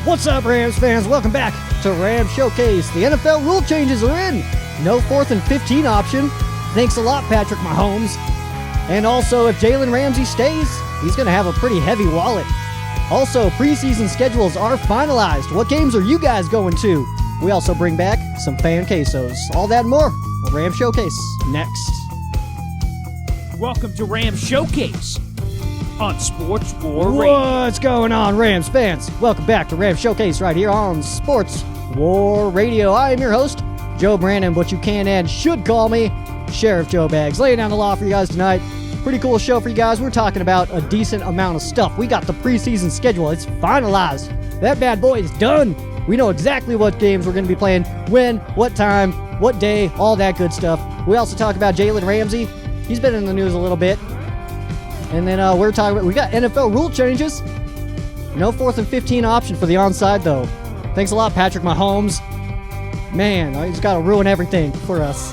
What's up, Rams fans? Welcome back to Rams Showcase. The NFL rule changes are in. No 4th and 15 option. Thanks a lot, Patrick Mahomes. And also, if Jalen Ramsey stays, he's going to have a pretty heavy wallet. Also, preseason schedules are finalized. What games are you guys going to? We also bring back some fan quesos. All that and more on Rams Showcase next. Welcome to Rams Showcase on Sports War Radio. What's going on, Rams fans? Welcome back to Rams Showcase right here on Sports War Radio. I am your host, Joe Brandon, but you can and should call me Sheriff Joe Bags. Laying down the law for you guys tonight. Pretty cool show for you guys. We're talking about a decent amount of stuff. We got the preseason schedule. It's finalized. That bad boy is done. We know exactly what games we're going to be playing, when, what time, what day, all that good stuff. We also talk about Jalen Ramsey. He's been in the news a little bit. And then we got NFL rule changes. No 4th and 15 option for the onside, though. Thanks a lot, Patrick Mahomes. Man, he's got to ruin everything for us.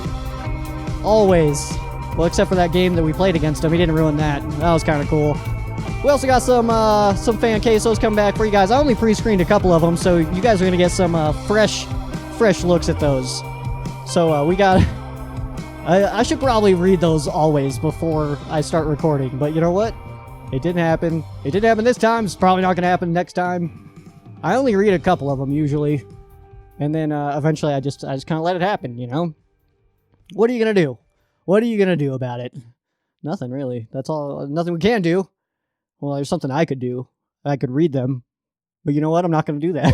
Always. Well, except for that game that we played against him. He didn't ruin that. That was kind of cool. We also got some fan quesos coming back for you guys. I only pre-screened a couple of them, so you guys are going to get some fresh looks at those. So we got... I should probably read those always before I start recording, but you know what? It didn't happen. It didn't happen this time. It's probably not going to happen next time. I only read a couple of them usually, and then eventually I just kind of let it happen, you know? What are you going to do? What are you going to do about it? Nothing, really. That's all. Nothing we can do. Well, there's something I could do. I could read them, but you know what? I'm not going to do that.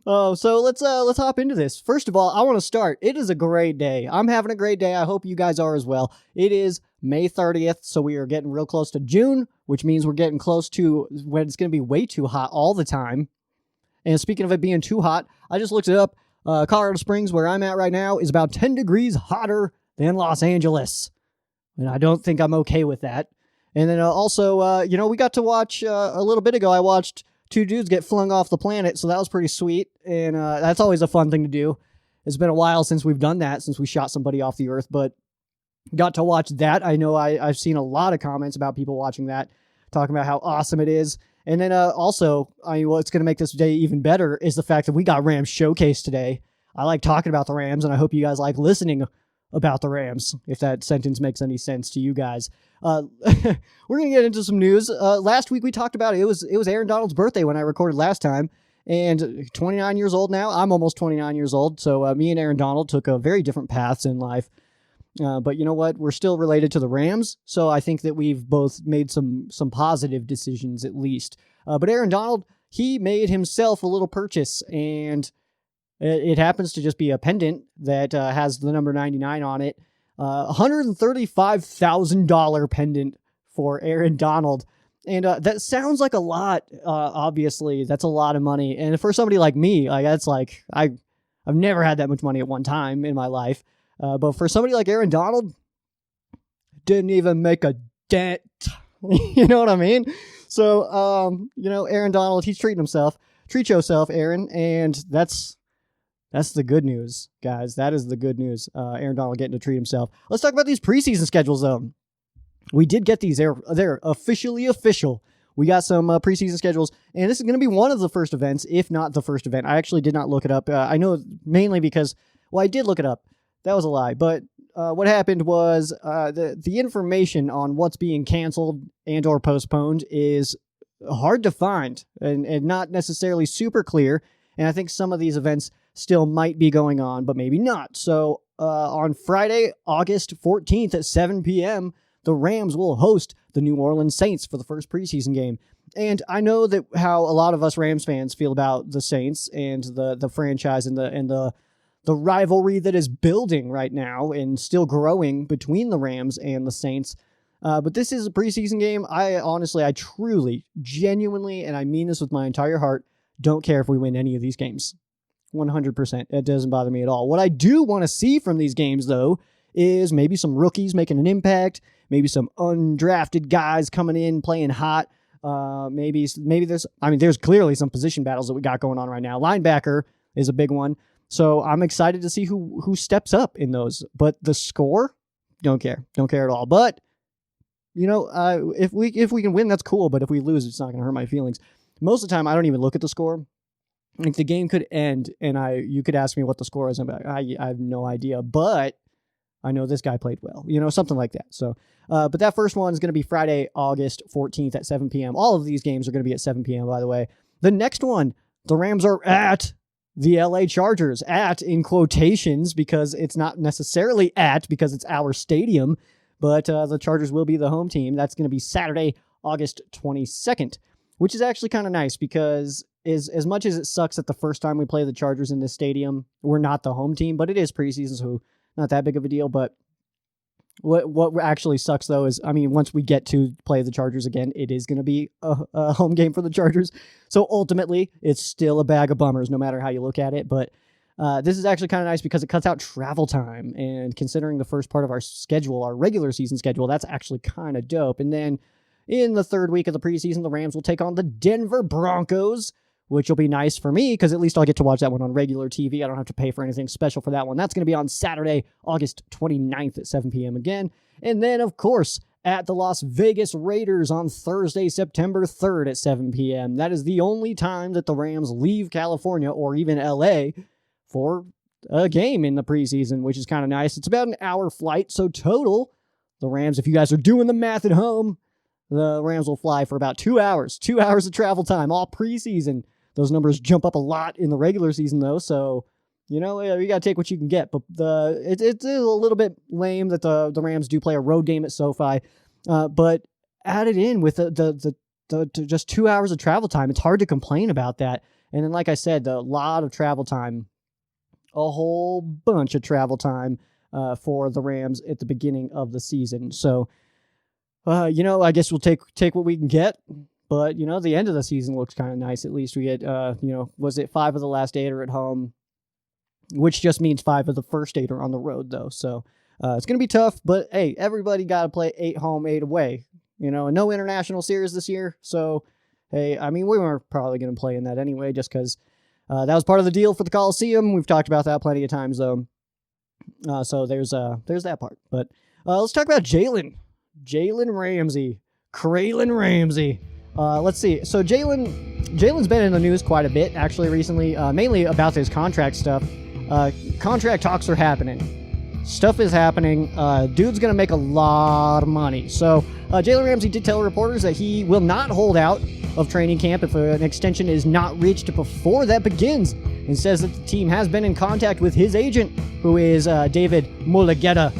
So let's hop into this. First of all, I want to start. It is a great day. I'm having a great day. I hope you guys are as well. It is May 30th, so we are getting real close to June, which means we're getting close to when it's going to be way too hot all the time. And speaking of it being too hot, I just looked it up. Colorado Springs, where I'm at right now, is about 10 degrees hotter than Los Angeles. And I don't think I'm okay with that. And then also, we got to watch a little bit ago, I watched 2 dudes get flung off the planet, so that was pretty sweet, and that's always a fun thing to do. It's been a while since we've done that, since we shot somebody off the earth, but got to watch that. I know I've seen a lot of comments about people watching that, talking about how awesome it is. And then also, what's going to make this day even better is the fact that we got Rams Showcase today. I like talking about the Rams, and I hope you guys like listening about the Rams, if that sentence makes any sense to you guys. We're going to get into some news. Last week we talked about it. It was Aaron Donald's birthday when I recorded last time, and 29 years old now. I'm almost 29 years old, so me and Aaron Donald took very different paths in life. But you know what? We're still related to the Rams, so I think that we've both made some positive decisions at least. But Aaron Donald, he made himself a little purchase, and it happens to just be a pendant that has the number 99 on it. $135,000 pendant for Aaron Donald. And that sounds like a lot, obviously. That's a lot of money. And for somebody like me, that's like, I've never had that much money at one time in my life. But for somebody like Aaron Donald, didn't even make a dent. You know what I mean? So, Aaron Donald, he's treating himself. Treat yourself, Aaron. And that's the good news, guys. That is the good news. Aaron Donald getting to treat himself. Let's talk about these preseason schedules, though. We did get these. They're officially official. We got some preseason schedules, and this is going to be one of the first events, if not the first event. I actually did not look it up. I know mainly because, I did look it up. That was a lie. But what happened was the information on what's being canceled and or postponed is hard to find and not necessarily super clear. And I think some of these events still might be going on, but maybe not. So on Friday, August 14th at 7 p.m., the Rams will host the New Orleans Saints for the first preseason game. And I know that how a lot of us Rams fans feel about the Saints and the franchise and the rivalry that is building right now and still growing between the Rams and the Saints. But this is a preseason game. I truly, genuinely, and I mean this with my entire heart, don't care if we win any of these games. 100%. It doesn't bother me at all. What I do want to see from these games, though, is maybe some rookies making an impact, maybe some undrafted guys coming in, playing hot. Maybe there's clearly some position battles that we got going on right now. Linebacker is a big one. So I'm excited to see who steps up in those. But the score, don't care at all. But if we can win, that's cool. But if we lose, it's not going to hurt my feelings. most of the time I don't even look at the score. Like the game could end and you could ask me what the score is. I'm like, I have no idea, but I know this guy played well, something like that. So, but that first one is going to be Friday, August 14th at 7 p.m. All of these games are going to be at 7 p.m., by the way. The next one, the Rams are at the LA Chargers, at in quotations, because it's not necessarily at because it's our stadium, but the Chargers will be the home team. That's going to be Saturday, August 22nd, which is actually kind of nice because as much as it sucks that the first time we play the Chargers in this stadium, we're not the home team, but it is preseason, so not that big of a deal. But what actually sucks, though, is, once we get to play the Chargers again, it is going to be a home game for the Chargers. So ultimately, it's still a bag of bummers, no matter how you look at it. But this is actually kind of nice because it cuts out travel time. And considering the first part of our schedule, our regular season schedule, that's actually kind of dope. And then in the third week of the preseason, the Rams will take on the Denver Broncos, which will be nice for me because at least I'll get to watch that one on regular TV. I don't have to pay for anything special for that one. That's going to be on Saturday, August 29th at 7 p.m. again. And then, of course, at the Las Vegas Raiders on Thursday, September 3rd at 7 p.m. That is the only time that the Rams leave California or even LA for a game in the preseason, which is kind of nice. It's about an hour flight, so total, the Rams, if you guys are doing the math at home, the Rams will fly for about 2 hours. 2 hours of travel time, all preseason. Those numbers jump up a lot in the regular season, though, so, you got to take what you can get. But it's a little bit lame that the Rams do play a road game at SoFi, but added in with the just 2 hours of travel time, it's hard to complain about that. And then, like I said, a lot of travel time, a whole bunch of travel time for the Rams at the beginning of the season. So, I guess we'll take what we can get. But, the end of the season looks kind of nice. At least we get, was it 5 of the last 8 are at home, which just means 5 of the first 8 are on the road, though. So it's going to be tough. But, hey, everybody got to play 8 home, 8 away. And no international series this year. So, hey, we were probably going to play in that anyway just because that was part of the deal for the Coliseum. We've talked about that plenty of times, though. So there's that part. But let's talk about Jalen Ramsey. Kraylin Ramsey. Let's see. So Jalen's been in the news quite a bit, actually, recently, mainly about his contract stuff. Contract talks are happening. Stuff is happening. Dude's going to make a lot of money. So Jalen Ramsey did tell reporters that he will not hold out of training camp if an extension is not reached before that begins, and says that the team has been in contact with his agent, who is David Mulugeta.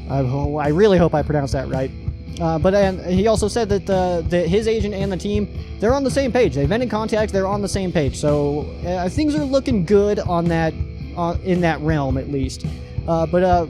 I really hope I pronounced that right. But he also said that his agent and the team, they're on the same page. They've been in contact. They're on the same page. So things are looking good on that, in that realm at least. But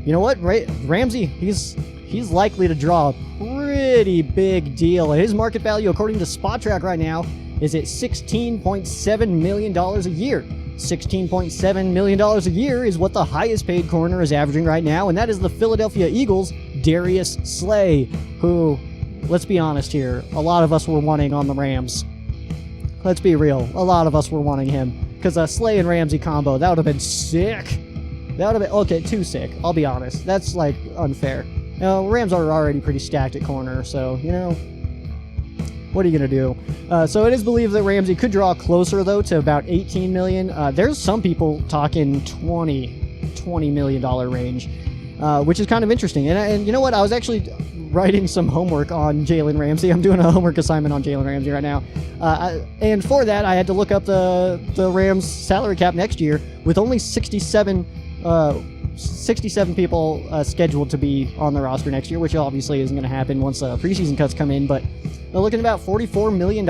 you know what? Ramsey, he's likely to draw a pretty big deal. His market value, according to SpotTrack right now, is at $16.7 million a year. $16.7 million a year is what the highest paid corner is averaging right now, and that is the Philadelphia Eagles' Darius Slay, who, let's be honest here, a lot of us were wanting on the Rams. Let's be real, a lot of us were wanting him, because a Slay and Ramsey combo, that would have been sick. That would have been, okay, too sick, I'll be honest. That's, unfair. Rams are already pretty stacked at corner, so, what are you going to do? So it is believed that Ramsey could draw closer, though, to about $18 million. There's some people talking $20 million range, which is kind of interesting. And you know what? I was actually writing some homework on Jalen Ramsey. I'm doing a homework assignment on Jalen Ramsey right now. And for that, I had to look up the Rams salary cap next year with only 67 people scheduled to be on the roster next year, which obviously isn't going to happen once preseason cuts come in, but they're looking at about $44 million.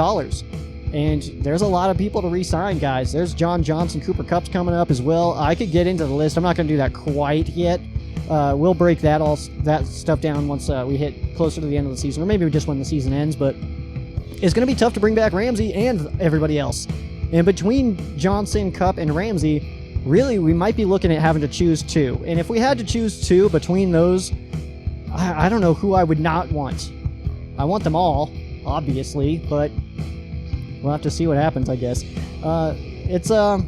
And there's a lot of people to re-sign, guys. There's John Johnson, Cooper Kupp's coming up as well. I could get into the list. I'm not going to do that quite yet. We'll break that stuff down once we hit closer to the end of the season, or maybe just when the season ends, but it's going to be tough to bring back Ramsey and everybody else. And between Johnson, Kupp, and Ramsey, really, we might be looking at having to choose 2. And if we had to choose 2 between those, I don't know who I would not want. I want them all, obviously, but we'll have to see what happens, I guess. It's going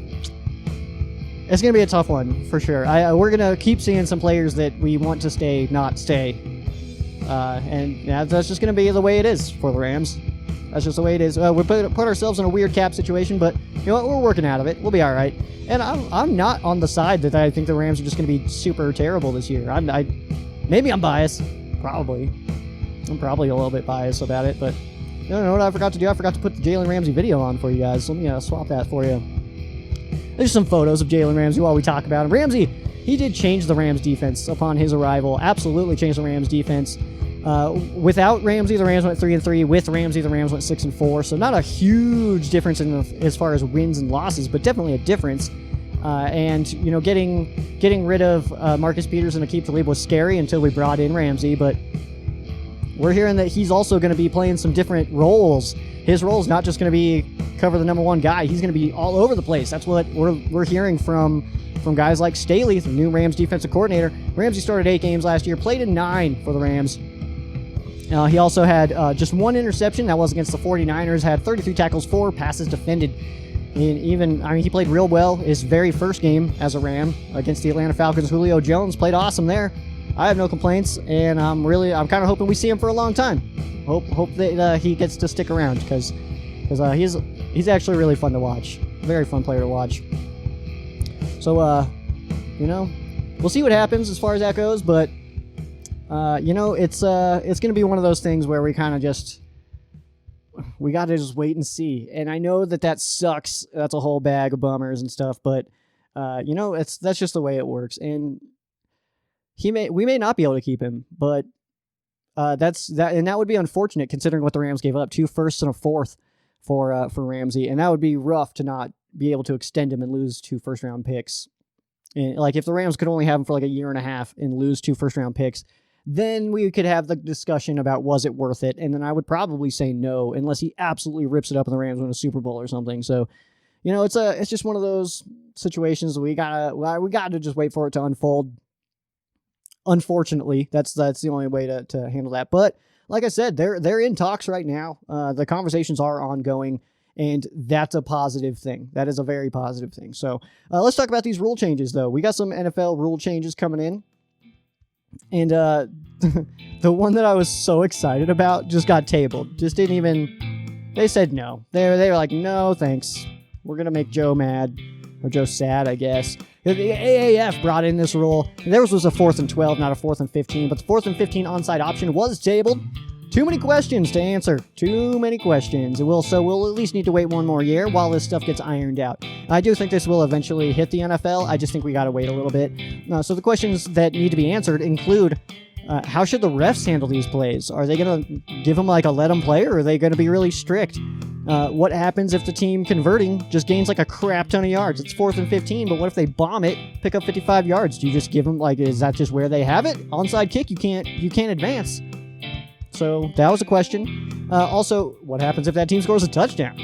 to be a tough one, for sure. We're going to keep seeing some players that we want to stay, not stay. And that's just going to be the way it is for the Rams. That's just the way it is. We put ourselves in a weird cap situation, but you know what? We're working out of it. We'll be all right. And I'm not on the side that I think the Rams are just going to be super terrible this year. Maybe I'm biased. Probably. I'm probably a little bit biased about it, but you know what I forgot to do? I forgot to put the Jalen Ramsey video on for you guys. So let me swap that for you. There's some photos of Jalen Ramsey while we talk about him. Ramsey, he did change the Rams defense upon his arrival. Absolutely changed the Rams defense. Without Ramsey, the Rams went 3-3. With Ramsey, the Rams went 6-4. So not a huge difference as far as wins and losses, but definitely a difference. And you know, getting rid of Marcus Peters and Aqib Talib was scary until we brought in Ramsey. But we're hearing that he's also going to be playing some different roles. His role is not just going to be cover the number one guy. He's going to be all over the place. That's what we're hearing from guys like Staley, the new Rams defensive coordinator. Ramsey started 8 games last year, played in 9 for the Rams. He also had just 1 interception. That was against the 49ers. Had 33 tackles, 4 passes defended. And he played real well his very first game as a Ram against the Atlanta Falcons. Julio Jones played awesome there. I have no complaints, and I'm kind of hoping we see him for a long time. Hope that he gets to stick around because he's actually really fun to watch. Very fun player to watch. So you know, we'll see what happens as far as that goes, but you know, it's going to be one of those things where we kind of we got to just wait and see. And I know that sucks. That's a whole bag of bummers and stuff, but you know, that's just the way it works. And we may not be able to keep him, but and that would be unfortunate considering what the Rams gave up, 2 firsts and a 4th for Ramsey, and that would be rough to not be able to extend him and lose 2 first-round picks. And like if the Rams could only have him for like a year and a half and lose 2 first-round picks, then we could have the discussion about was it worth it, and then I would probably say no unless he absolutely rips it up and the Rams win a Super Bowl or something. So, you know, it's just one of those situations we gotta just wait for it to unfold. Unfortunately, that's the only way to handle that. But like I said, they're in talks right now. The conversations are ongoing, and that's a positive thing. That is a very positive thing. So let's talk about these rule changes, though. We got some NFL rule changes coming in, and the one that I was so excited about just got tabled. Just didn't even. They said no. They were like, no, thanks. We're gonna make Joe mad. Or Joe sad, I guess. The AAF brought in this rule. Theirs was a 4th and 12, not a 4th and 15. But the 4th and 15 onside option was tabled. Too many questions to answer. Too many questions. We'll at least need to wait 1 more year while this stuff gets ironed out. I do think this will eventually hit the NFL. I just think we got to wait a little bit. So the questions that need to be answered include, how should the refs handle these plays? Are they going to give them like a let them play, or are they going to be really strict? What happens if the team converting just gains like a crap ton of yards? It's 4th and 15, but what if they bomb it, pick up 55 yards? Do you just give them, like, is that just where they have it? Onside kick, you can't advance. So that was a question. Also, what happens if that team scores a touchdown?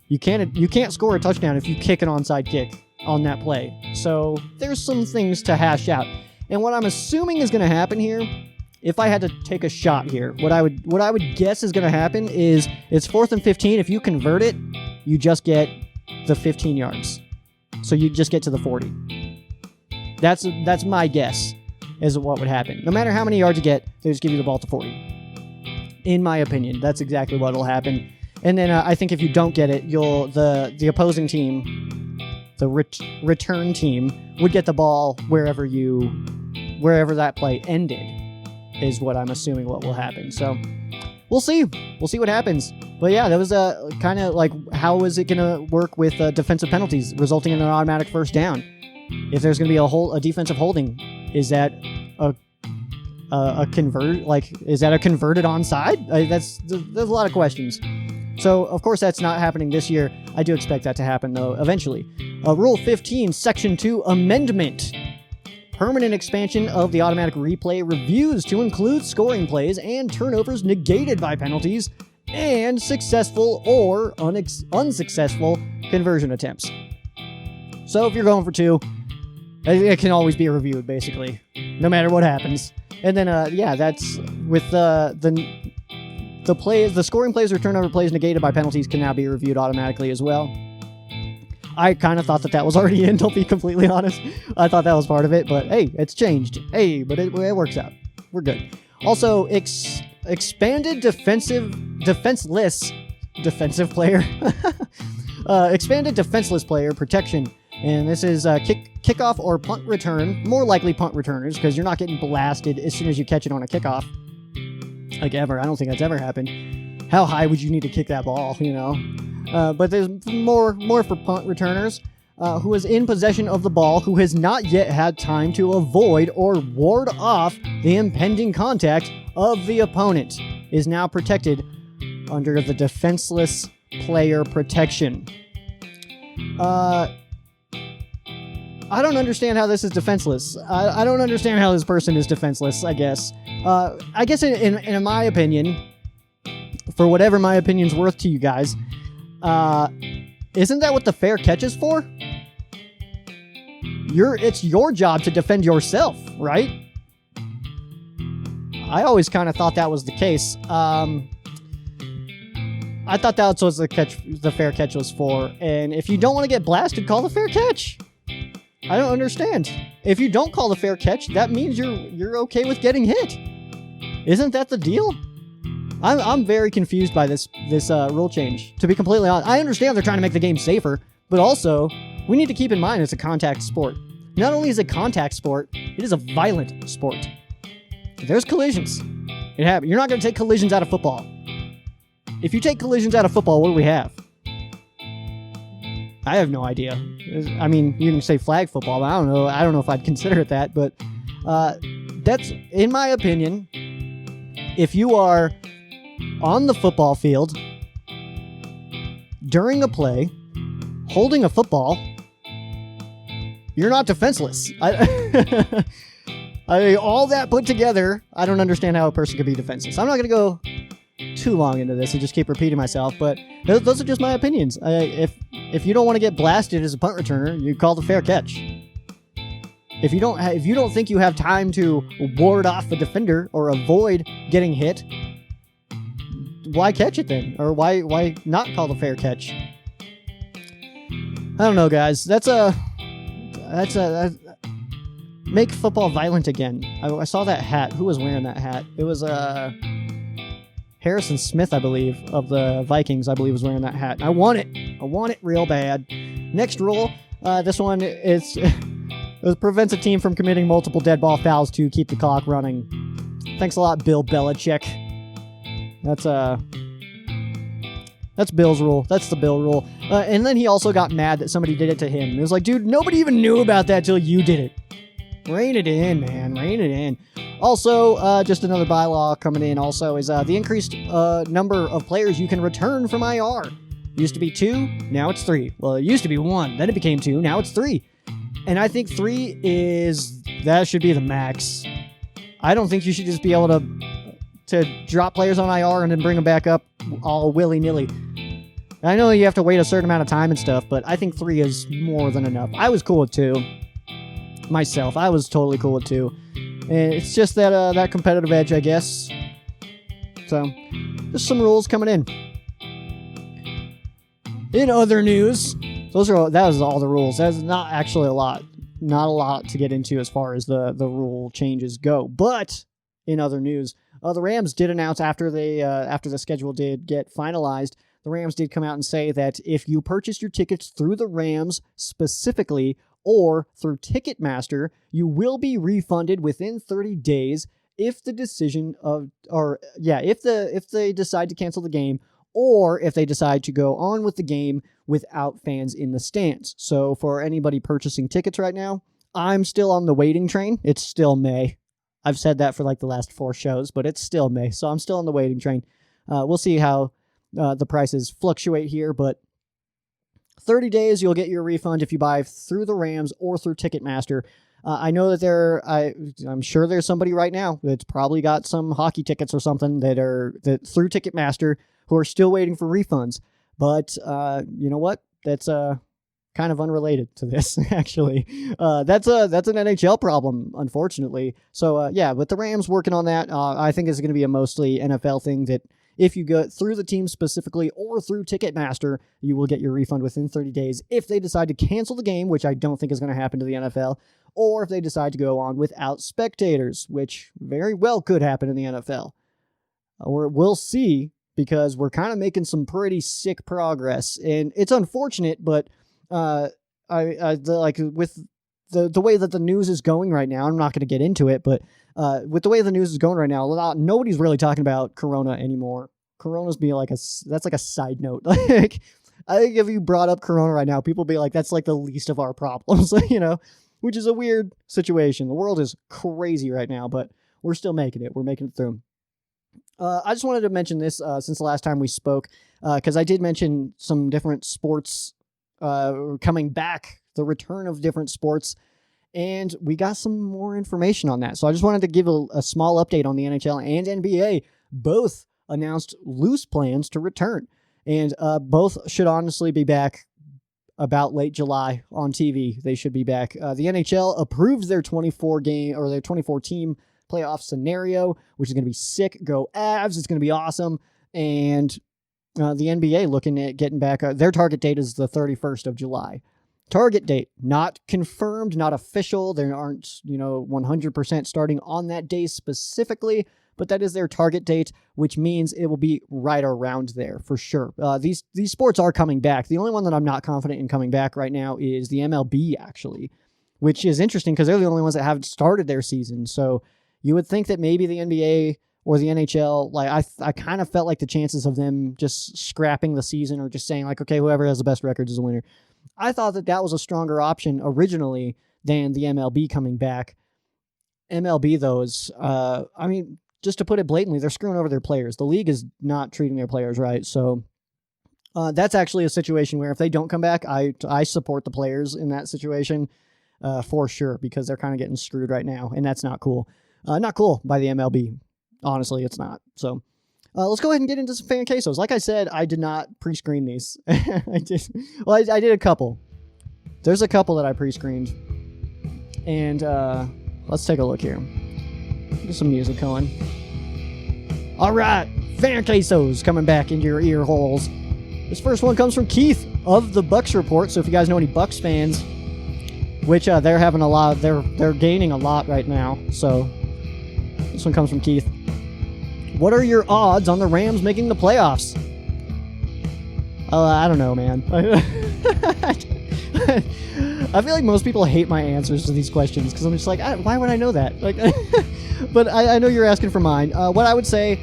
You can't score a touchdown if you kick an onside kick on that play. So there's some things to hash out. And what I'm assuming is going to happen here, if I had to take a shot here, what I would guess is going to happen is it's 4th and 15. If you convert it, you just get the 15 yards. So you just get to the 40. That's my guess is what would happen. No matter how many yards you get, they just give you the ball to 40. In my opinion, that's exactly what will happen. And then I think if you don't get it, the opposing team, the return team, would get the ball wherever that play ended. Is what I'm assuming what will happen. So we'll see. We'll see what happens. But yeah, that was kind of like, how is it going to work with defensive penalties resulting in an automatic first down? If there's going to be a defensive holding, is that a converted onside? There's a lot of questions. So of course that's not happening this year. I do expect that to happen though eventually. Rule 15, Section 2 amendment. Permanent expansion of the automatic replay reviews to include scoring plays and turnovers negated by penalties and successful or unsuccessful conversion attempts. So if you're going for 2, it can always be reviewed, basically, no matter what happens. And then, that's with the plays, the scoring plays or turnover plays negated by penalties can now be reviewed automatically as well. I kind of thought that was already in, to be completely honest. I thought that was part of it, but hey, it's changed. Hey, but it works out. We're good. Also, expanded defenseless defensive player. Expanded defenseless player protection. And this is kickoff or punt return. More likely punt returners, because you're not getting blasted as soon as you catch it on a kickoff. Like ever. I don't think that's ever happened. How high would you need to kick that ball, But there's more for punt returners. Who is in possession of the ball, who has not yet had time to avoid or ward off the impending contact of the opponent, is now protected under the defenseless player protection. I don't understand how this is defenseless. I don't understand how this person is defenseless, I guess. I guess in my opinion, for whatever my opinion's worth to you guys, isn't that what the fair catch is for? It's your job to defend yourself, right? I always kind of thought that was the case. I thought that's what the fair catch was for. And if you don't want to get blasted, call the fair catch. I don't understand. If you don't call the fair catch, that means you're okay with getting hit. Isn't that the deal? I'm very confused by this rule change. To be completely honest, I understand they're trying to make the game safer, but also we need to keep in mind it's a contact sport. Not only is it a contact sport, it is a violent sport. There's collisions. It happens. You're not going to take collisions out of football. If you take collisions out of football, what do we have? I have no idea. I mean, you can say flag football, but I don't know. I don't know if I'd consider it that, but that's, in my opinion, if you are on the football field during a play, holding a football, you're not defenseless. I mean, all that put together, I don't understand how a person could be defenseless. I'm not going to go too long into this and just keep repeating myself, but those are just my opinions. If you don't want to get blasted as a punt returner, you call the fair catch. If you don't think you have time to ward off a defender or avoid getting hit, why catch it then? Or why not call the fair catch? I don't know, guys. That's make football violent again. I saw that hat. Who was wearing that hat? It was Harrison Smith, I believe, of the Vikings, I believe, was wearing that hat. I want it real bad. Next rule, this one is it prevents a team from committing multiple dead ball fouls to keep the clock running. Thanks a lot, Bill Belichick. That's Bill's rule. That's the Bill rule. And then he also got mad that somebody did it to him. It was like, dude, nobody even knew about that till you did it. Rein it in, man. Rein it in. Also, just another bylaw coming in also is the increased number of players you can return from IR. Used to be 2, now it's 3. Well, it used to be 1, then it became 2, now it's 3. And I think 3 that should be the max. I don't think you should just be able to drop players on IR and then bring them back up all willy-nilly. I know you have to wait a certain amount of time and stuff, but I think 3 is more than enough. I was cool with 2. Myself, I was totally cool with 2. And it's just that competitive edge, I guess. So, just some rules coming in. In other news, that was all the rules. That's not actually a lot. Not a lot to get into as far as the rule changes go. But in other news, the Rams did announce after the schedule did get finalized, the Rams did come out and say that if you purchase your tickets through the Rams specifically or through Ticketmaster, you will be refunded within 30 days if the decision if they decide to cancel the game or if they decide to go on with the game without fans in the stands. So for anybody purchasing tickets right now, I'm still on the waiting train. It's still May. I've said that for like the last 4 shows, but it's still May. So I'm still on the waiting train. We'll see how the prices fluctuate here, but 30 days, you'll get your refund if you buy through the Rams or through Ticketmaster. I know that I'm sure there's somebody right now that's probably got some hockey tickets or something that through Ticketmaster who are still waiting for refunds. But you know what? That's kind of unrelated to this, actually. That's an NHL problem, unfortunately. So but the Rams working on that. I think it's going to be a mostly NFL thing that if you go through the team specifically or through Ticketmaster, you will get your refund within 30 days if they decide to cancel the game, which I don't think is going to happen to the NFL, or if they decide to go on without spectators, which very well could happen in the NFL. Or we'll see. because we're kind of making some pretty sick progress, and it's unfortunate, but with the way that the news is going right now, I'm not going to get into it, but with the way the news is going right now, nobody's really talking about Corona anymore. Corona's that's like a side note. Like, I think if you brought up Corona right now, people be like, that's like the least of our problems, which is a weird situation. The world is crazy right now, but we're still making it. We're making it through. I just wanted to mention this since the last time we spoke, because I did mention some different sports coming back, the return of different sports, and we got some more information on that. So I just wanted to give a small update on the NHL and NBA. Both announced loose plans to return, and both should honestly be back about late July on TV. They should be back. The NHL approved their 24 team playoff scenario, which is going to be sick. Go Avs. It's going to be awesome. And the NBA looking at getting back. Their target date is the 31st of July. Target date, not confirmed, not official. They aren't, 100% starting on that day specifically, but that is their target date, which means it will be right around there for sure. These sports are coming back. The only one that I'm not confident in coming back right now is the MLB, actually, which is interesting because they're the only ones that haven't started their season. So you would think that maybe the NBA or the NHL, I kind of felt like the chances of them just scrapping the season or just saying okay, whoever has the best records is a winner. I thought that was a stronger option originally than the MLB coming back. MLB, though, is, just to put it blatantly, they're screwing over their players. The league is not treating their players right. So that's actually a situation where if they don't come back, I support the players in that situation for sure, because they're kind of getting screwed right now, and that's not cool. Not cool by the MLB. Honestly, it's not. So let's go ahead and get into some fan quesos. Like I said, I did not pre-screen these. I did a couple. There's a couple that I pre-screened. And let's take a look here. Get some music going. All right, fan quesos coming back into your ear holes. This first one comes from Keith of the Bucks Report. So if you guys know any Bucks fans, which they're having a lot, they're gaining a lot right now. So this one comes from Keith. What are your odds on the Rams making the playoffs? I don't know, man. I feel like most people hate my answers to these questions because I'm just like, why would I know that? But I know you're asking for mine. What I would say,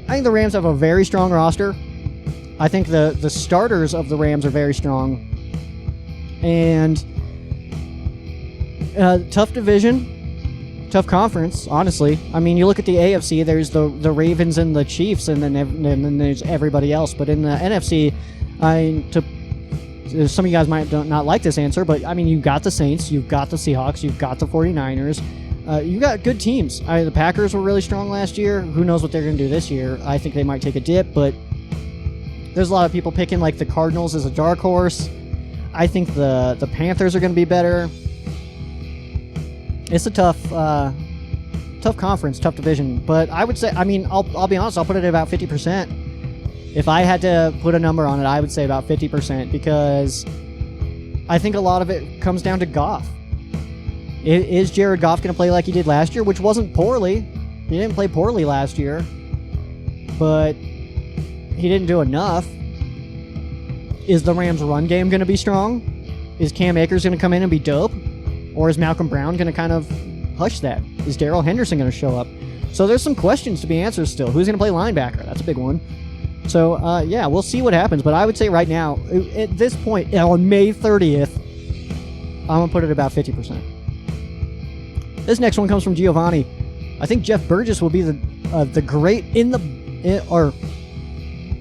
I think the Rams have a very strong roster. I think the starters of the Rams are very strong. And tough division. Tough conference, honestly. I mean, you look at the AFC, there's the Ravens and the Chiefs, and then there's everybody else. But in the NFC, some of you guys might not like this answer, but I mean, you've got the Saints, you've got the Seahawks, you've got the 49ers. You got good teams. The Packers were really strong last year. Who knows what they're going to do this year? I think they might take a dip, but there's a lot of people picking the Cardinals as a dark horse. I think the Panthers are going to be better. It's a tough conference, tough division. But I would say, I'll be honest, I'll put it at about 50%. If I had to put a number on it, I would say about 50%, because I think a lot of it comes down to Goff. Is Jared Goff going to play like he did last year, which wasn't poorly? He didn't play poorly last year, but he didn't do enough. Is the Rams' run game going to be strong? Is Cam Akers going to come in and be dope? Or is Malcolm Brown going to kind of hush that? Is Darrell Henderson going to show up? So there's some questions to be answered still. Who's going to play linebacker? That's a big one. So, we'll see what happens. But I would say right now, at this point, on May 30th, I'm going to put it about 50%. This next one comes from Giovanni. I think Jeff Burgess will be the great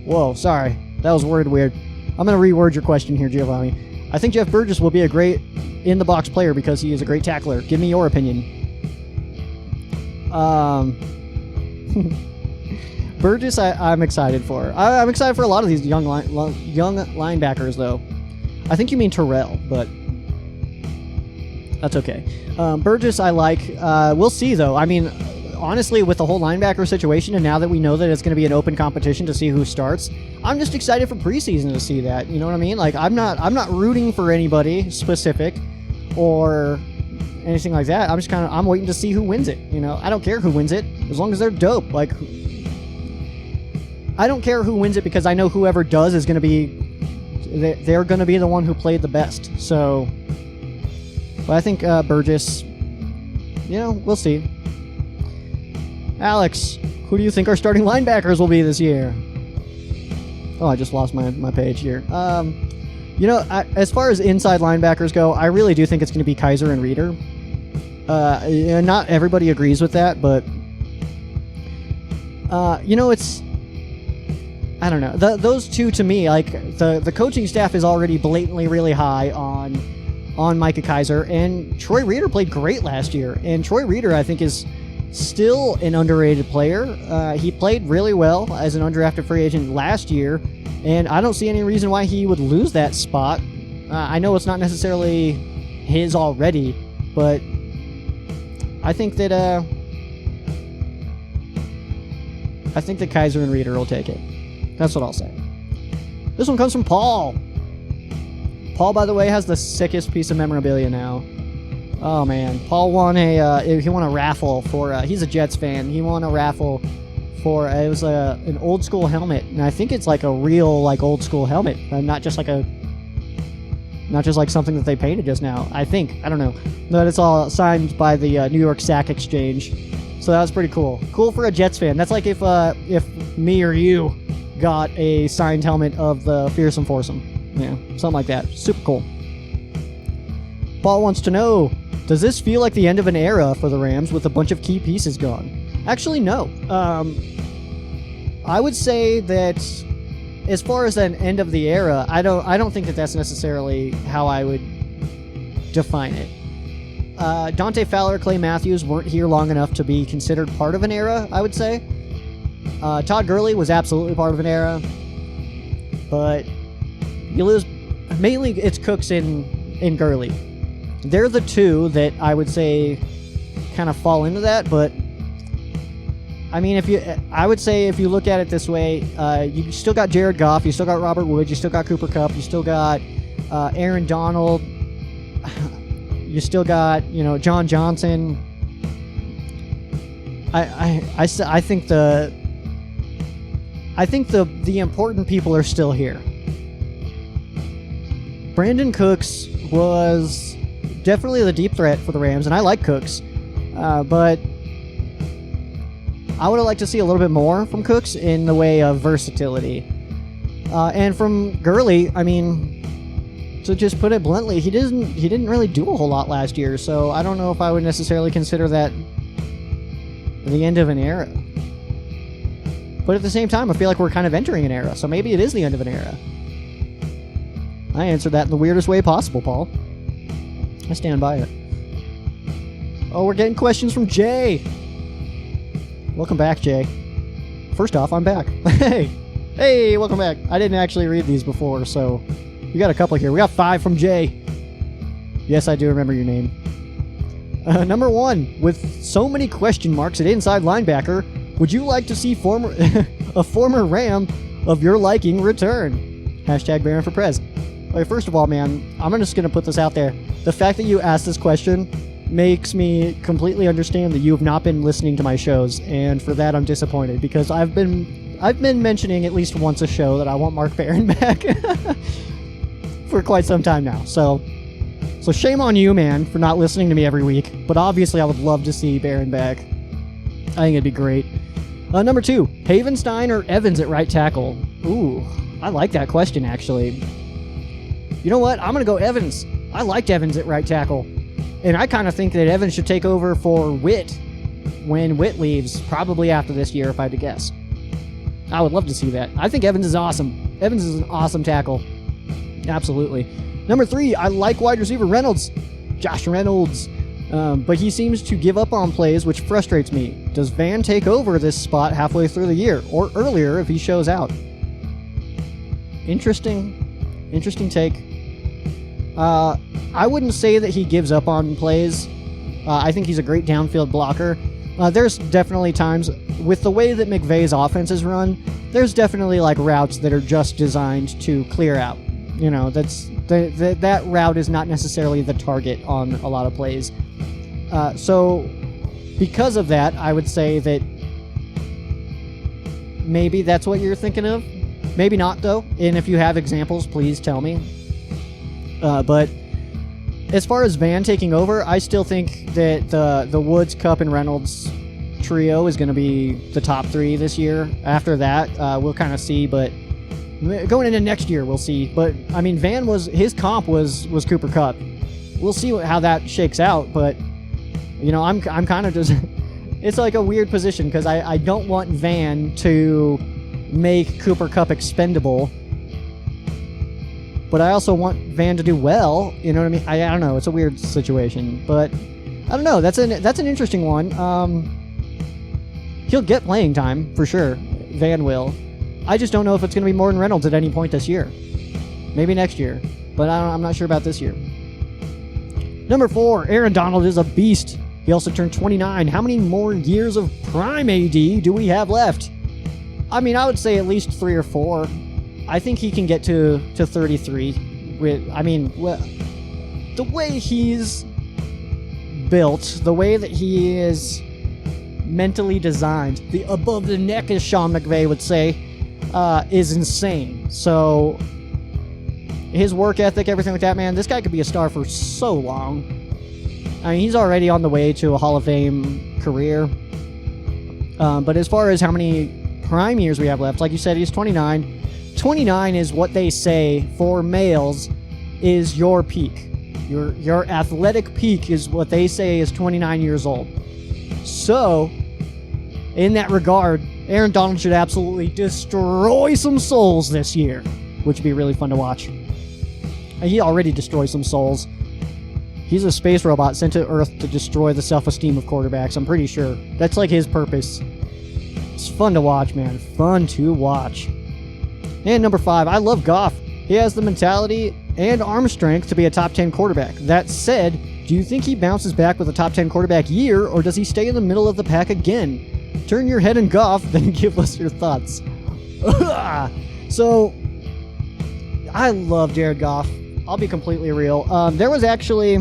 whoa, sorry. That was worded weird. I'm going to reword your question here, Giovanni. I think Jeff Burgess will be a great in-the-box player because he is a great tackler. Give me your opinion. Burgess, I'm excited for. I'm excited for a lot of these young linebackers, though. I think you mean Terrell, but that's okay. Burgess, I like. We'll see, though. I mean, honestly, with the whole linebacker situation, and now that we know that it's going to be an open competition to see who starts, I'm just excited for preseason to see that. You know what I mean? I'm not rooting for anybody specific or anything like that. I'm waiting to see who wins it. I don't care who wins it as long as they're dope. I don't care who wins it because I know whoever does is going to be... They're going to be the one who played the best. So... But I think Burgess... we'll see. Alex, who do you think our starting linebackers will be this year? Oh, I just lost my page here. As far as inside linebackers go, I really do think it's going to be Kaiser and Reeder. Not everybody agrees with that, but it's... I don't know. Those two, to me, like, the coaching staff is already blatantly really high on Micah Kaiser, and Troy Reeder played great last year. And Troy Reeder, I think, is still an underrated player. He played really well as an undrafted free agent last year, and I don't see any reason why he would lose that spot. I know it's not necessarily his already, but I think that Kaiser and Reeder will take it. That's what I'll say. This one comes from Paul. Paul, by the way, has the sickest piece of memorabilia now. Oh man, Paul won a raffle for. He's a Jets fan. He won a raffle for it was an old school helmet, and I think it's like a real like old school helmet, not just like something that they painted just now. I don't know, but it's all signed by the New York Sack Exchange. So that was pretty cool. Cool for a Jets fan. That's like if me or you got a signed helmet of the Fearsome Foursome. Yeah, something like that. Super cool. Paul wants to know, does this feel like the end of an era for the Rams with a bunch of key pieces gone? Actually, no. I would say that as far as an end of the era, I don't think that that's necessarily how I would define it. Dante Fowler, Clay Matthews weren't here long enough to be considered part of an era, I would say. Todd Gurley was absolutely part of an era, but you lose. Mainly, it's Cooks and Gurley. They're the two that I would say kind of fall into that. But I mean, I would say if you look at it this way, you still got Jared Goff, you still got Robert Woods, you still got Cooper Kupp, you still got Aaron Donald, you still got John Johnson. I think the important people are still here. Brandon Cooks was definitely the deep threat for the Rams, and I like Cooks, but I would have liked to see a little bit more from Cooks in the way of versatility. And from Gurley, I mean, to just put it bluntly, he didn't really do a whole lot last year, so I don't know if I would necessarily consider that the end of an era. But at the same time, I feel like we're kind of entering an era, so maybe it is the end of an era. I answered that in the weirdest way possible, Paul. I stand by it. Oh, we're getting questions from Jay. Welcome back, Jay. First off, I'm back. Hey, welcome back. I didn't actually read these before, so we got a couple here. We got 5 from Jay. Yes, I do remember your name. Number 1, with so many question marks at inside linebacker, would you like to see a former Ram of your liking return? Hashtag Baron for Prez. Okay, first of all, man, I'm just going to put this out there. The fact that you asked this question makes me completely understand that you have not been listening to my shows, and for that I'm disappointed, because I've been mentioning at least once a show that I want Mark Barron back for quite some time now. So shame on you, man, for not listening to me every week, but obviously I would love to see Barron back. I think it'd be great. Number 2, Havenstein or Evans at right tackle? Ooh, I like that question, actually. You know what? I'm going to go Evans. I liked Evans at right tackle. And I kind of think that Evans should take over for Witt when Witt leaves, probably after this year, if I had to guess. I would love to see that. I think Evans is awesome. Evans is an awesome tackle. Absolutely. Number 3, I like wide receiver Reynolds. Josh Reynolds. But he seems to give up on plays, which frustrates me. Does Van take over this spot halfway through the year, or earlier if he shows out? Interesting take. I wouldn't say that he gives up on plays. I think he's a great downfield blocker. There's definitely times, with the way that McVay's offense is run, there's definitely like routes that are just designed to clear out. That route is not necessarily the target on a lot of plays. So because of that, I would say that maybe that's what you're thinking of. Maybe not, though. And if you have examples, please tell me. But as far as Van taking over, I still think that the Woods, Cup, and Reynolds trio is going to be the top 3 this year. After that, we'll kind of see, but going into next year, we'll see. But, I mean, his comp was Cooper Kupp. We'll see how that shakes out, but, you know, I'm kind of just... It's like a weird position because I don't want Van to make Cooper Kupp expendable, but I also want Van to do well. You know what I mean? I don't know. It's a weird situation, but I don't know. That's an interesting one. He'll get playing time for sure. Van will. I just don't know if it's going to be more than Reynolds at any point this year. Maybe next year, but I'm not sure about this year. Number 4, Aaron Donald is a beast. He also turned 29. How many more years of prime AD do we have left? I mean, I would say at least 3 or 4. I think he can get to 33. The way he's built, the way that he is mentally designed, the above the neck, as Sean McVay would say, is insane. So his work ethic, everything like that, man, this guy could be a star for so long. I mean, he's already on the way to a Hall of Fame career. But as far as how many prime years we have left, like you said, he's 29. 29 is what they say for males is your peak. Your athletic peak is what they say is 29 years old. So, in that regard, Aaron Donald should absolutely destroy some souls this year, which would be really fun to watch. He already destroys some souls. He's a space robot sent to Earth to destroy the self-esteem of quarterbacks, I'm pretty sure. That's like his purpose. It's fun to watch, man. Fun to watch. And number 5, I love Goff. He has the mentality and arm strength to be a top 10 quarterback. That said, do you think he bounces back with a top 10 quarterback year, or does he stay in the middle of the pack again? Turn your head and Goff, then give us your thoughts. So, I love Jared Goff. I'll be completely real. There was actually...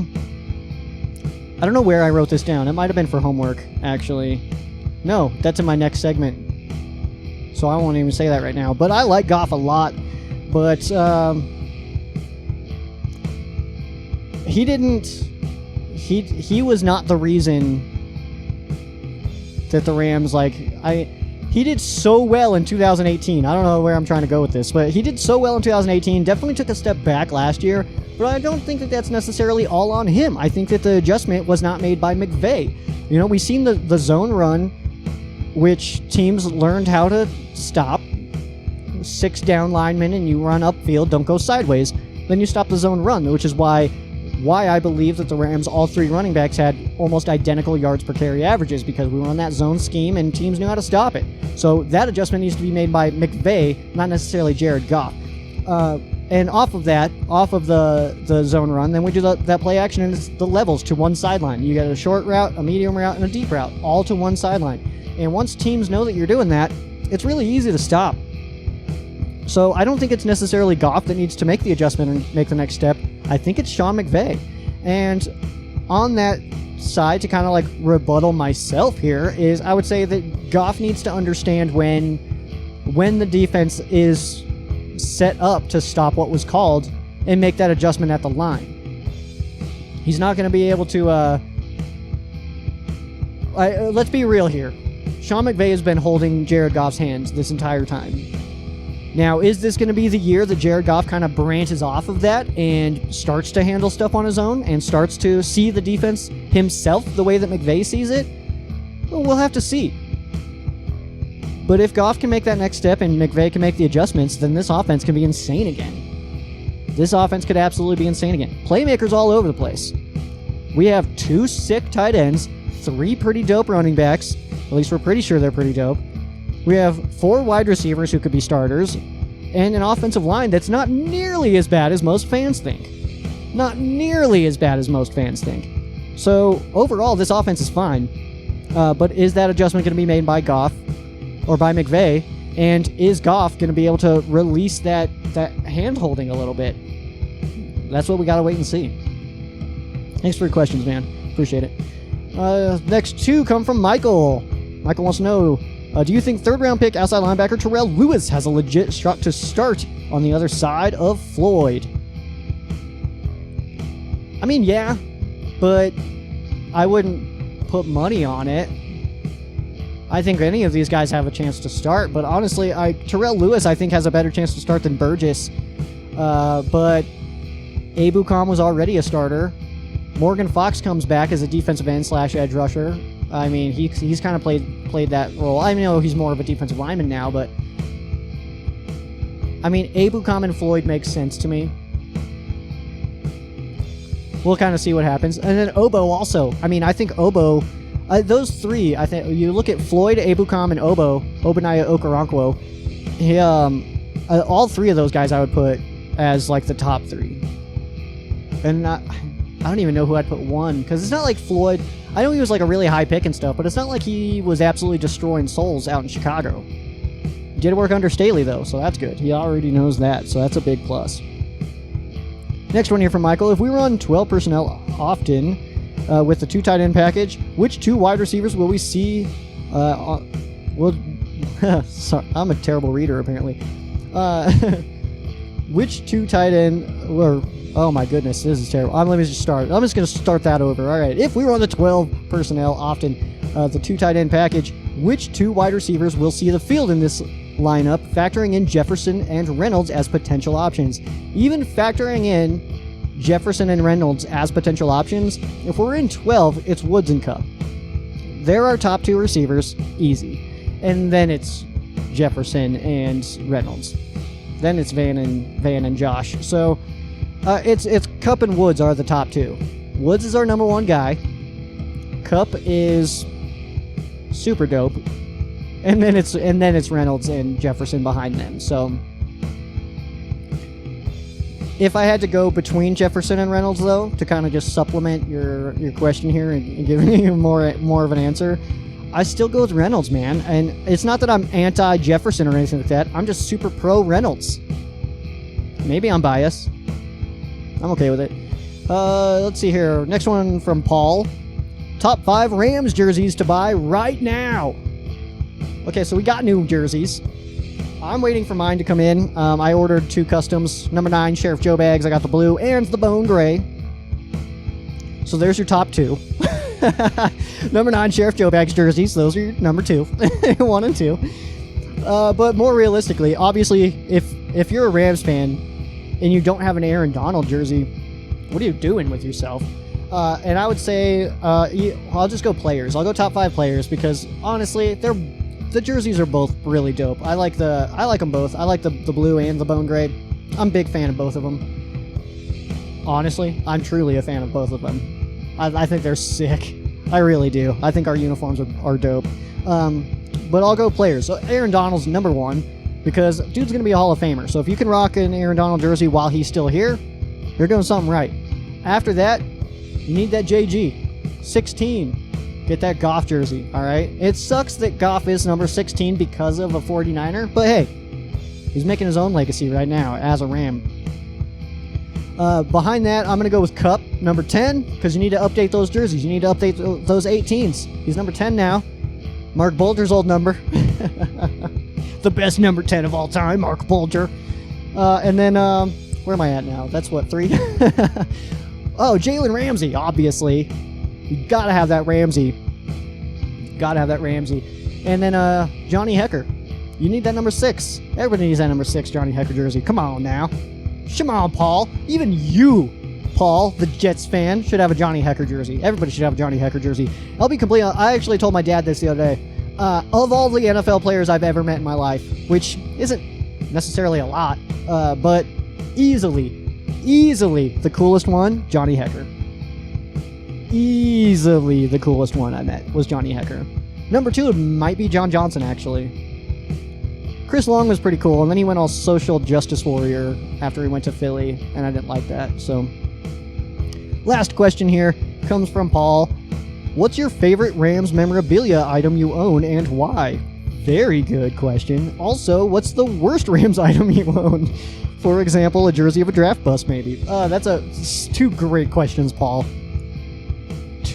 I don't know where I wrote this down. It might have been for homework, actually. No, that's in my next segment. So I won't even say that right now. But I like Goff a lot. But he didn't... He was not the reason that the Rams, he did so well in 2018. I don't know where I'm trying to go with this, but he did so well in 2018. Definitely took a step back last year, but I don't think that that's necessarily all on him. I think that the adjustment was not made by McVay. You know, we've seen the zone run, which teams learned how to stop. 6 down linemen and you run upfield, don't go sideways. Then you stop the zone run, which is why I believe that the Rams, all 3 running backs, had almost identical yards per carry averages, because we were on that zone scheme and teams knew how to stop it. So that adjustment needs to be made by McVay, not necessarily Jared Goff. And off of the zone run, then we do that play action, and it's the levels to one sideline. You got a short route, a medium route, and a deep route, all to one sideline. And once teams know that you're doing that, it's really easy to stop. So I don't think it's necessarily Goff that needs to make the adjustment and make the next step. I think it's Sean McVay. And on that side, to kind of like rebuttal myself here, is I would say that Goff needs to understand when the defense is set up to stop what was called and make that adjustment at the line. He's not going to be able to... let's be real here. Sean McVay has been holding Jared Goff's hands this entire time. Now, is this going to be the year that Jared Goff kind of branches off of that and starts to handle stuff on his own and starts to see the defense himself the way that McVay sees it? Well, we'll have to see. But if Goff can make that next step and McVay can make the adjustments, then this offense can be insane again. This offense could absolutely be insane again. Playmakers all over the place. We have 2 sick tight ends, 3 pretty dope running backs. At least we're pretty sure they're pretty dope. We have 4 wide receivers who could be starters, and an offensive line that's not nearly as bad as most fans think. Not nearly as bad as most fans think. So, overall, this offense is fine. But is that adjustment going to be made by Goff or by McVay? And is Goff going to be able to release that hand-holding a little bit? That's what we got to wait and see. Thanks for your questions, man. Appreciate it. Next 2 come from Michael. Michael wants to know... Do you think third-round pick outside linebacker Terrell Lewis has a legit shot to start on the other side of Floyd? I mean, yeah, but I wouldn't put money on it. I think any of these guys have a chance to start, but honestly, Terrell Lewis, I think, has a better chance to start than Burgess. But Ebukam was already a starter. Morgan Fox comes back as a defensive end / edge rusher. I mean, he's kind of played that role. I know he's more of a defensive lineman now, but I mean, Ebukam and Floyd makes sense to me. We'll kind of see what happens. And then Obo also. I mean, I think Obo, those three, I think, you look at Floyd, Ebukam, and Obaniah Okoronkwo, all three of those guys I would put as like the top three. And I don't even know who I'd put one, because it's not like Floyd, I know he was like a really high pick and stuff, but it's not like he was absolutely destroying souls out in Chicago. He did work under Staley, though, so that's good. He already knows that, so that's a big plus. Next one here from Michael. If we run 12 personnel often with the 2 tight end package, which 2 wide receivers will we see? Sorry, I'm a terrible reader, apparently. Which 2 tight end... Oh my goodness, this is terrible. Let me just start. I'm just going to start that over. All right. If we run the 12 personnel often, the 2 tight end package, which 2 wide receivers will see the field in this lineup, factoring in Jefferson and Reynolds as potential options? Even factoring in Jefferson and Reynolds as potential options, if we're in 12, it's Woods and Kupp. They're our top 2 receivers, easy. And then it's Jefferson and Reynolds. Then it's Van and Josh. So it's Kupp and Woods are the top 2. Woods is our number 1 guy. Kupp is super dope. And then it's Reynolds and Jefferson behind them. So if I had to go between Jefferson and Reynolds, though, to kind of just supplement your question here and give you more of an answer, I still go with Reynolds, man. And it's not that I'm anti-Jefferson or anything like that. I'm just super pro Reynolds. Maybe I'm biased. I'm okay with it. Let's see here. Next one from Paul. Top 5 Rams jerseys to buy right now. Okay, so we got new jerseys. I'm waiting for mine to come in. I ordered 2 customs. Number 9, Sheriff Joe bags. I got the blue and the bone gray. So there's your top 2. Number 9, Sheriff Joe bags jerseys. Those are your number 2. 1 and 2. But more realistically, obviously, if you're a Rams fan and you don't have an Aaron Donald jersey, what are you doing with yourself? And I would say, I'll just go players. I'll go top 5 players because honestly, the jerseys are both really dope. I like them both. I like the blue and the bone gray. I'm a big fan of both of them. Honestly, I'm truly a fan of both of them. I think they're sick. I really do. I think our uniforms are dope. But I'll go players. So Aaron Donald's number 1 because dude's going to be a Hall of Famer. So if you can rock an Aaron Donald jersey while he's still here, you're doing something right. After that, you need that JG. 16. Get that Goff jersey, all right? It sucks that Goff is number 16 because of a 49er, but hey, he's making his own legacy right now as a Ram. Behind that, I'm going to go with Kupp, number 10, because you need to update those jerseys. You need to update those 18s. He's number 10 now. Mark Bulger's old number. The best number 10 of all time, Mark Bulger. And then, where am I at now? That's what, 3? Oh, Jalen Ramsey, obviously. You gotta have that Ramsey. And then Johnny Hecker. You need that number 6. Everybody needs that number 6 Johnny Hecker jersey. Come on now. Come on, Paul. Even you, Paul, the Jets fan, should have a Johnny Hecker jersey. Everybody should have a Johnny Hecker jersey. I'll be completely honest. I actually told my dad this the other day. Of all the NFL players I've ever met in my life, which isn't necessarily a lot, but easily the coolest one, Johnny Hecker. Easily the coolest one I met was Johnny Hecker. Number 2 might be John Johnson, actually. Chris Long was pretty cool, and then he went all social justice warrior after he went to Philly, and I didn't like that. So, last question here comes from Paul. What's your favorite Rams memorabilia item you own, and why? Very good question. Also, what's the worst Rams item you own? For example, a jersey of a draft bust, maybe. That's 2 great questions, Paul.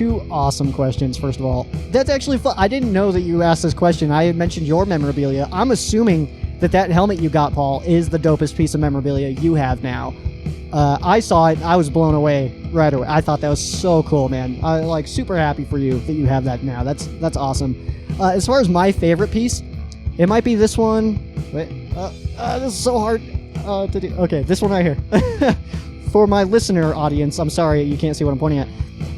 two awesome questions, first of all. That's actually fun. I didn't know that you asked this question. I had mentioned your memorabilia. I'm assuming that helmet you got, Paul, is the dopest piece of memorabilia you have now. I saw it. I was blown away right away. I thought that was so cool, man. I super happy for you that you have that now. That's awesome. As far as my favorite piece, it might be this one. Wait, this is so hard to do. Okay, this one right here. For my listener audience, I'm sorry you can't see what I'm pointing at.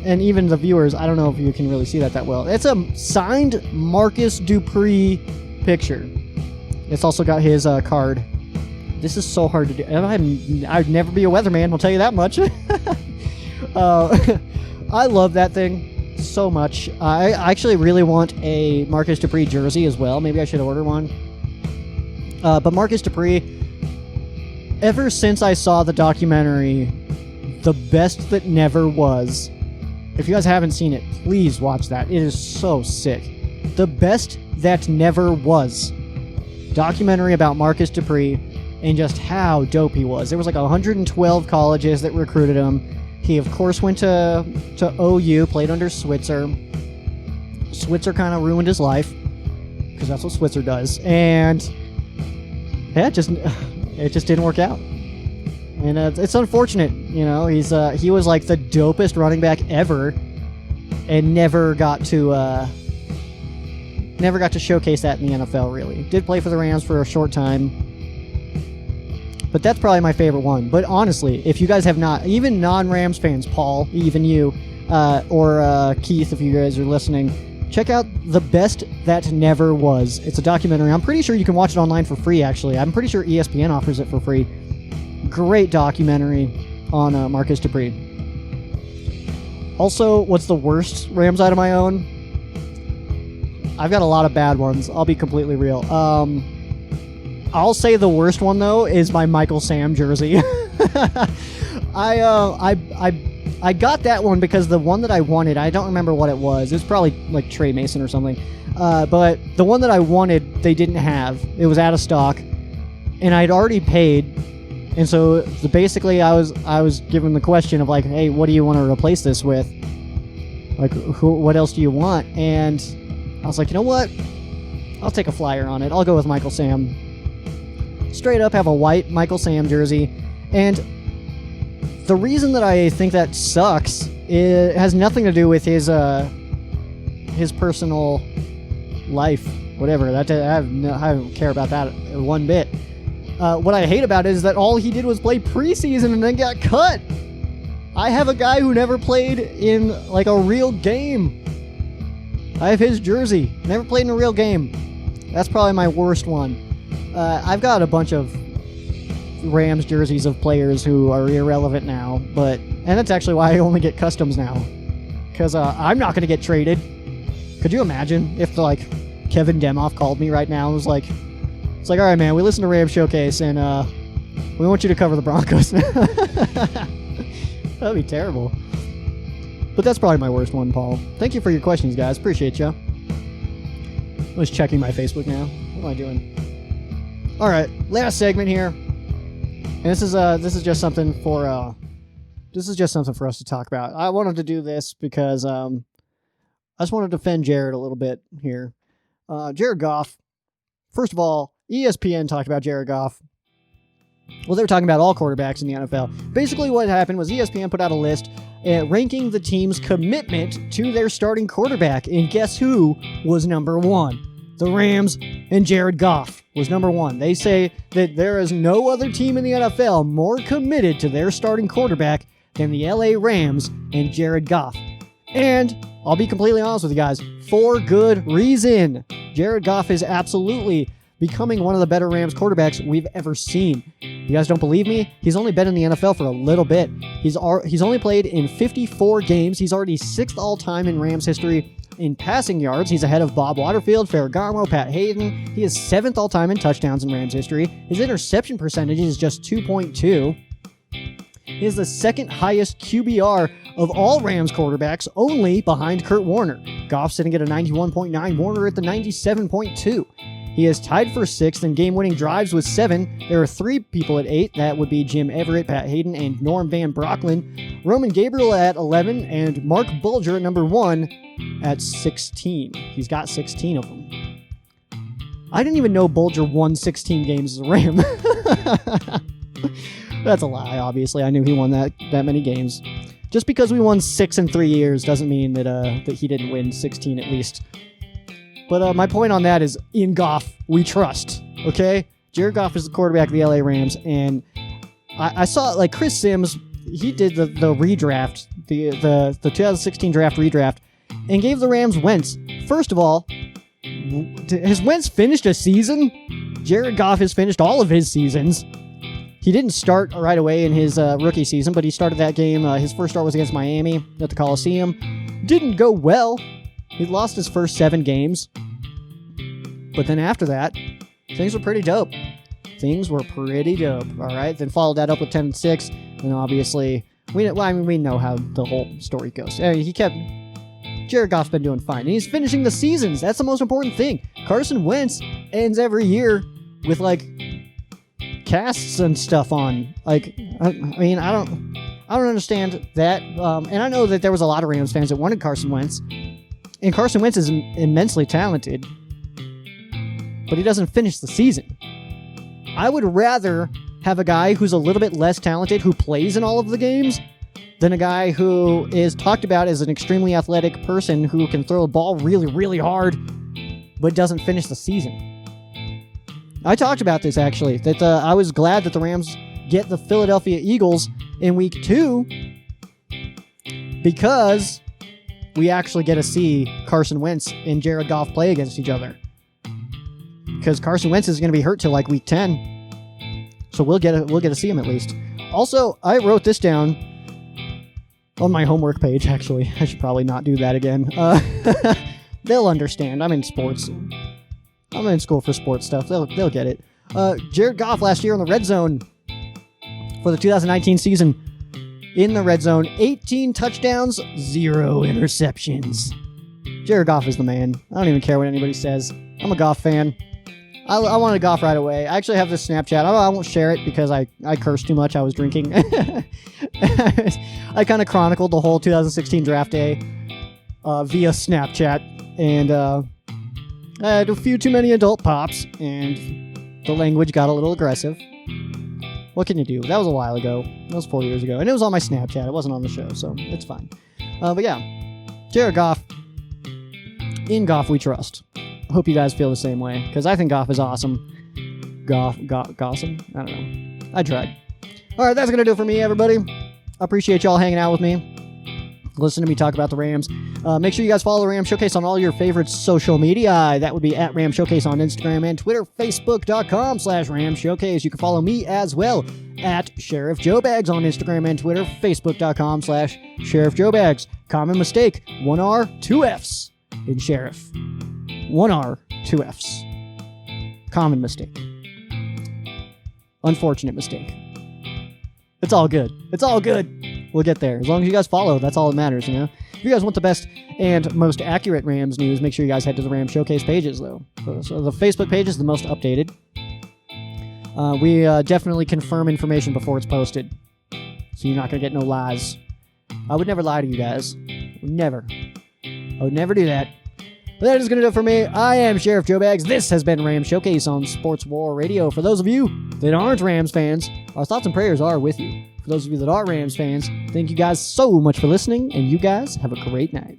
And even the viewers, I don't know if you can really see that well. It's a signed Marcus Dupree picture. It's also got his card. This is so hard to do. I'd never be a weatherman, I'll tell you that much. I love that thing so much. I actually really want a Marcus Dupree jersey as well. Maybe I should order one. But Marcus Dupree, ever since I saw the documentary, The Best That Never Was, if you guys haven't seen it, please watch that. It is so sick. The Best That Never Was. Documentary about Marcus Dupree and just how dope he was. There was like 112 colleges that recruited him. He, of course, went to OU, played under Switzer. Switzer kind of ruined his life, because that's what Switzer does. And yeah, it just didn't work out. And it's unfortunate, you know. He was like the dopest running back ever, and never got to showcase that in the NFL. Really, did play for the Rams for a short time, but that's probably my favorite one. But honestly, if you guys have not, even non-Rams fans, Paul, even you, or Keith, if you guys are listening, check out The Best That Never Was. It's a documentary. I'm pretty sure you can watch it online for free, actually. I'm pretty sure ESPN offers it for free. Great documentary on Marcus Dupree. Also, what's the worst Rams item I own? I've got a lot of bad ones. I'll be completely real. I'll say the worst one, though, is my Michael Sam jersey. I got that one because the one that I wanted, I don't remember what it was. It was probably like Trey Mason or something. But the one that I wanted, they didn't have. It was out of stock, and I'd already paid. And so basically, I was given the question of like, hey, what do you want to replace this with? Like, what else do you want? And I was like, you know what? I'll take a flyer on it. I'll go with Michael Sam. Straight up have a white Michael Sam jersey. And the reason that I think that sucks, it has nothing to do with his personal life, whatever. I don't care about that one bit. What I hate about it is that all he did was play preseason and then got cut. I have a guy who never played in like a real game. I have his jersey. Never played in a real game. That's probably my worst one. I've got a bunch of Rams jerseys of players who are irrelevant now, and that's actually why I only get customs now, because I'm not going to get traded. Could you imagine if like Kevin Demoff called me right now and was like, it's like, all right, man, we listened to Rams Showcase and we want you to cover the Broncos. That'd be terrible. But that's probably my worst one, Paul. Thank you for your questions, guys. Appreciate you. I was checking my Facebook now. What am I doing? All right, last segment here. And this is just something for us to talk about. I wanted to do this because I just want to defend Jared a little bit here. Jared Goff. First of all, ESPN talked about Jared Goff. Well, they were talking about all quarterbacks in the NFL. Basically, what happened was ESPN put out a list ranking the team's commitment to their starting quarterback, and guess who was number one? The Rams, and Jared Goff was number one. They say that there is no other team in the NFL more committed to their starting quarterback than the LA Rams and Jared Goff. And I'll be completely honest with you guys, for good reason. Jared Goff is absolutely becoming one of the better Rams quarterbacks we've ever seen. You guys don't believe me? He's only been in the NFL for a little bit. He's only played in 54 games. He's already 6th all-time in Rams history. In passing yards, he's ahead of Bob Waterfield, Ferragamo, Pat Hayden. He is 7th all-time in touchdowns in Rams history. His interception percentage is just 2.2. He is the second highest QBR of all Rams quarterbacks, only behind Kurt Warner. Goff sitting at a 91.9, Warner at the 97.2. He is tied for 6th in game-winning drives with 7. There are 3 people at 8. That would be Jim Everett, Pat Hayden, and Norm Van Brocklin. Roman Gabriel at 11, and Mark Bulger at number 1 at 16. He's got 16 of them. I didn't even know Bulger won 16 games as a Ram. That's a lie, obviously. I knew he won that many games. Just because we won 6 in 3 years doesn't mean that he didn't win 16 at least. But my point on that is, in Goff, we trust, okay? Jared Goff is the quarterback of the LA Rams, and I saw, like, Chris Sims, he did the redraft, the 2016 draft redraft, and gave the Rams Wentz. First of all, has Wentz finished a season? Jared Goff has finished all of his seasons. He didn't start right away in his rookie season, but he started that game. His first start was against Miami at the Coliseum. Didn't go well. He lost his first 7 games. But then after that, things were pretty dope. All right? Then followed that up with 10-6. And obviously, we know how the whole story goes. Jared Goff's been doing fine. And he's finishing the seasons. That's the most important thing. Carson Wentz ends every year with, like, casts and stuff on. Like, I don't understand that. And I know that there was a lot of Rams fans that wanted Carson Wentz. And Carson Wentz is immensely talented, but he doesn't finish the season. I would rather have a guy who's a little bit less talented who plays in all of the games than a guy who is talked about as an extremely athletic person who can throw a ball really, really hard, but doesn't finish the season. I talked about this, actually, that I was glad that the Rams get the Philadelphia Eagles in week 2 because we actually get to see Carson Wentz and Jared Goff play against each other. Because Carson Wentz is going to be hurt till like week 10. So we'll get to see him at least. Also, I wrote this down on my homework page, actually. I should probably not do that again. They'll understand. I'm in sports. I'm in school for sports stuff. They'll get it. Jared Goff last year in the red zone for the 2019 season. In the red zone, 18 touchdowns, 0 interceptions. Jared Goff is the man. I don't even care what anybody says. I'm a Goff fan. I wanted Goff right away. I actually have this Snapchat. I won't share it because I cursed too much. I was drinking. I kind of chronicled the whole 2016 draft day via Snapchat. And I had a few too many adult pops, and the language got a little aggressive. What can you do? That was a while ago. That was 4 years ago. And it was on my Snapchat. It wasn't on the show, so it's fine. But yeah, Jared Goff. In Goff, we trust. I hope you guys feel the same way, because I think Goff is awesome. Gossam? I don't know. I tried. All right, that's going to do it for me, everybody. I appreciate y'all hanging out with me. Listen to me talk about the Rams. Make sure you guys follow the Ram Showcase on all your favorite social media. That would be at Ram Showcase on Instagram and Twitter, Facebook.com/Ram Showcase. You can follow me as well at Sheriff Joe Bags on Instagram and Twitter, Facebook.com/Sheriff Joe Bags. Common mistake, 1R, 2 Fs in Sheriff. 1R, 2 Fs. Common mistake. Unfortunate mistake. It's all good. It's all good. We'll get there. As long as you guys follow, that's all that matters, you know? If you guys want the best and most accurate Rams news, make sure you guys head to the Ram Showcase pages, though. So the Facebook page is the most updated. We definitely confirm information before it's posted. So you're not going to get no lies. I would never lie to you guys. Never. I would never do that. But that is going to do it for me. I am Sheriff Joe Bags. This has been Ram Showcase on Sports War Radio. For those of you that aren't Rams fans, our thoughts and prayers are with you. For those of you that are Rams fans, thank you guys so much for listening, and you guys have a great night.